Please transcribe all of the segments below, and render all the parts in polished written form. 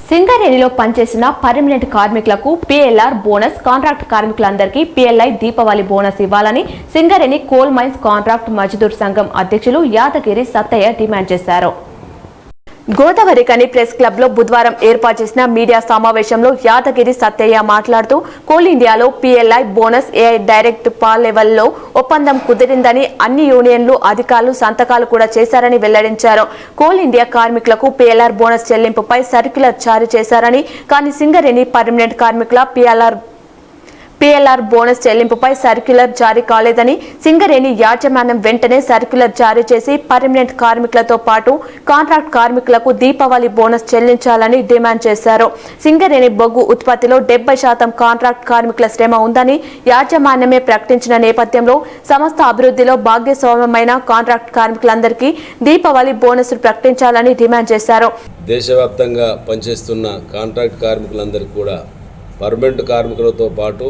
సింగరేణిలో పనిచేసిన పర్మనెంట్ కార్మికులకు పీఎల్ఆర్ బోనస్, కాంట్రాక్ట్ కార్మికులందరికీ పీఎల్ఐ దీపావళి బోనస్ ఇవ్వాలని Singareni coal mines contract Mazdoor Sangham అధ్యక్షులు యాదగిరి సత్తయ్య డిమాండ్ చేశారు. గోదావరి కని ప్రెస్ క్లబ్ లో బుధవారం ఏర్పాటు చేసిన మీడియా సమావేశంలో యాదగిరి సత్తయ్య మాట్లాడుతూ కోల్ ఇండియాలో పీఎల్ఐ బోనస్ ఏఐ డైరెక్ట్ పాల్ లెవెల్లో ఒప్పందం కుదిరిందని, అన్ని యూనియన్లు అధికారులు సంతకాలు కూడా చేశారని వెల్లడించారు. కోల్ ఇండియా కార్మికులకు పీఎల్ఆర్ బోనస్ చెల్లింపుపై సర్క్యులర్ జారీ చేశారని, కానీ సింగరేణి పర్మనెంట్ కార్మికుల పీఎల్ఆర్ బోనస్ చెల్లింపుపై సర్క్యులర్ జారీ కాలేదని, సింగరేణి యాజమాన్యం వెంటనే సర్క్యులర్ జారీ చేసి పర్మనెంట్ కార్మికులతో పాటు కాంట్రాక్ట్ కార్మికులకు దీపావళి బోనస్ చెల్లించాలని డిమాండ్ చేశారు. సింగరేణి బొగ్గు ఉత్పత్తిలో 70% కాంట్రాక్ట్ కార్మికుల శ్రమ ఉందని యాజమాన్యమే ప్రకటించిన నేపథ్యంలో సంస్థ అభివృద్ధిలో భాగస్వామ్యమైన కాంట్రాక్ట్ కార్మికులందరికీ దీపావళి బోనస్ ప్రకటించాలని డిమాండ్ చేశారు. దేశవ్యాప్తంగా పనిచేస్తున్న కాంట్రాక్ట్ కార్మికులందరికీ కూడా పర్మనెంట్ కార్మికులతో పాటు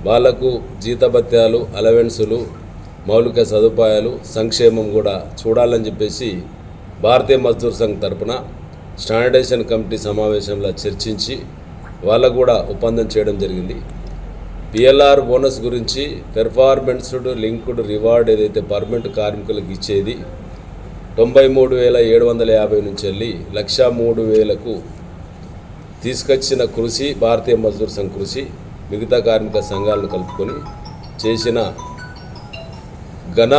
వాళ్లకు జీతభత్యాలు, అలవెన్సులు, మౌలిక సదుపాయాలు, సంక్షేమం కూడా చూడాలని చెప్పేసి భారతీయ మజ్దూర్ సంఘ్ తరపున స్టాండర్డైజేషన్ కమిటీ సమావేశంలో చర్చించి వాళ్ళకు కూడా ఒప్పందం చేయడం జరిగింది. పిఎల్ఆర్ బోనస్ గురించి పెర్ఫార్మెన్స్డ్ లింక్డ్ రివార్డ్ ఏదైతే పర్మనెంట్ కార్మికులకు ఇచ్చేది 93,750 నుంచి వెళ్ళి 103,000కు తీసుకొచ్చిన కృషి భారతీయ మజ్దూర్ సంఘ్ కృషి మిగతా కార్మిక సంఘాలను కలుపుకొని చేసిన ఘన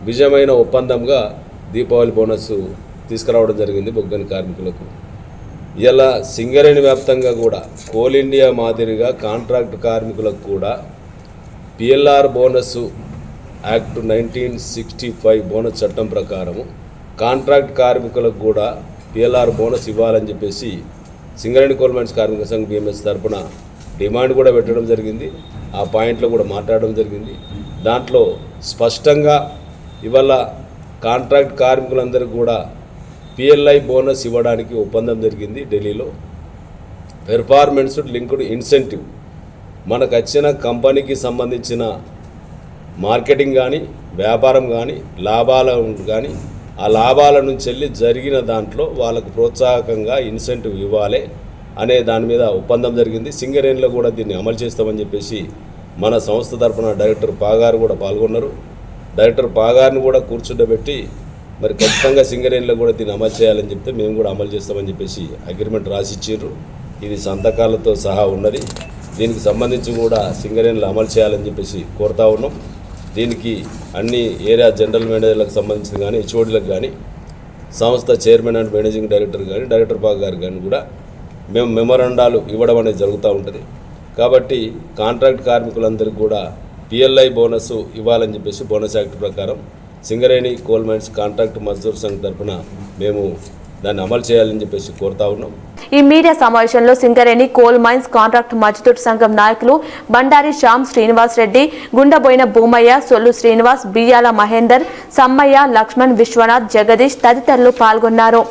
విజయమైన ఒప్పందంగా దీపావళి బోనస్ తీసుకురావడం జరిగింది బొగ్గని కార్మికులకు. ఇలా సింగరేణి వ్యాప్తంగా కూడా కోల్ ఇండియా మాదిరిగా కాంట్రాక్ట్ కార్మికులకు కూడా పిఎల్ఆర్ బోనస్ యాక్ట్ 1965 బోనస్ చట్టం ప్రకారము కాంట్రాక్ట్ కార్మికులకు కూడా పిఎల్ఆర్ బోనస్ ఇవ్వాలని చెప్పేసి సింగరేణి కోల్ మైన్స్ కార్మిక సంఘ్ బిఎంఎస్ తరపున డిమాండ్ కూడా పెట్టడం జరిగింది. ఆ పాయింట్లో కూడా మాట్లాడడం జరిగింది. దాంట్లో స్పష్టంగా ఇవాళ కాంట్రాక్ట్ కార్మికులందరూ కూడా పిఎల్ఐ బోనస్ ఇవ్వడానికి ఒప్పందం జరిగింది ఢిల్లీలో. పెర్ఫార్మెన్స్ లింక్డ్ ఇన్సెంటివ్ మనకు వచ్చిన కంపెనీకి సంబంధించిన మార్కెటింగ్ కానీ, వ్యాపారం కానీ, లాభాలు కానీ, ఆ లాభాల నుంచి వెళ్ళి జరిగిన దాంట్లో వాళ్ళకు ప్రోత్సాహకంగా ఇన్సెంటివ్ ఇవ్వాలి అనే దాని మీద ఒప్పందం జరిగింది. సింగరేణిలో కూడా దీన్ని అమలు చేస్తామని చెప్పేసి మన సంస్థ తరఫున డైరెక్టర్ పాగారు కూడా పాల్గొన్నారు. డైరెక్టర్ పాగారిని కూడా కూర్చుండబెట్టి మరి ఖచ్చితంగా సింగరేణిలో కూడా దీన్ని అమలు చేయాలని చెప్తే మేము కూడా అమలు చేస్తామని చెప్పేసి అగ్రిమెంట్ రాసిచ్చారు. ఇది సంతకాలతో సహా ఉన్నది. దీనికి సంబంధించి కూడా సింగరేణిలో అమలు చేయాలని చెప్పేసి కోరుతా ఉన్నాం. దీనికి అన్ని ఏరియా జనరల్ మేనేజర్లకు సంబంధించిన కానీ, హెచ్ఓడీలకు కానీ, సంస్థ చైర్మన్ అండ్ మేనేజింగ్ డైరెక్టర్ కానీ, డైరెక్టర్ పాక్ గారు కానీ కూడా మేము మెమోరాండాలు ఇవ్వడం అనేది జరుగుతూ ఉంటుంది. కాబట్టి కాంట్రాక్ట్ కార్మికులందరికీ కూడా పిఎల్ఐ బోనస్ ఇవ్వాలని చెప్పేసి బోనస్ యాక్ట్ ప్రకారం Singareni coal mines contract Mazdoor Sangh తరఫున మేము దాన్ని అమలు చేయాలని చెప్పేసి కోరుతా ఉన్నాం. ఈ మీడియా సమావేశంలో Singareni coal mines contract Mazdoor Sangham నాయకులు బండారి శ్యామ్ శ్రీనివాస్ రెడ్డి, గుండబోయిన భూమయ్య, సొల్లు శ్రీనివాస్, బియ్యాల మహేందర్, సమ్మయ్య, లక్ష్మణ్, విశ్వనాథ్, జగదీష్ తదితరులు పాల్గొన్నారు.